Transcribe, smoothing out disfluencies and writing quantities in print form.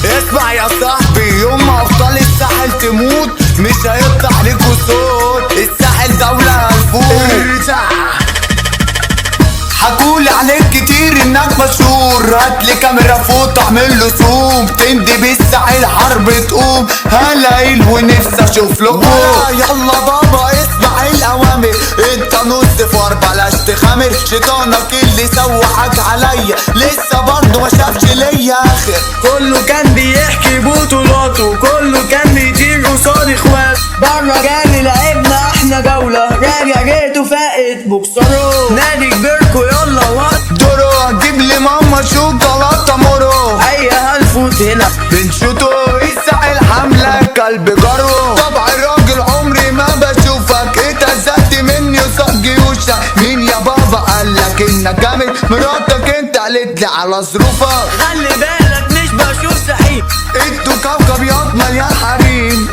اسمع يا صاحبي، يوم ما ابطال الساحل تموت مش هيطلع ليكوا صوت. الساحل دولة الفوق. حكولي عليك كتير انك مشهور، هاتلي كاميرا فوق اعمل له زوم. تندي بالساحل حرب تقوم، هلاقيل ونفسي اشوف لكم. يلا بابا اسمع الاوامر، انت نص فار بلاش تخامر. شيطانك اللي سوحك عليا لسه برضه ما شافش ليا اخر. كله كان بيحكي بطولاته، كله كان بيطير قصاد اخواته. بره جالي لعبنا احنا جولة، راجع جيته فائت بوكسره. نادي كبيركو يلا وات دورو، هتجيب لي ماما شوكولاتة مورو. اي هنفوت هنا بنشوتو الساحل حملة كلب جرو. طبع الراجل عمري ما بشوفك، اتهزقت مني وصق جيوشك. مين يا بابا قالك انك جامد؟ مراتك انت قالت لي على ظروفك. خلي بالك مش بشوف سحيب. انتوا كوكب ياض مليان حريم،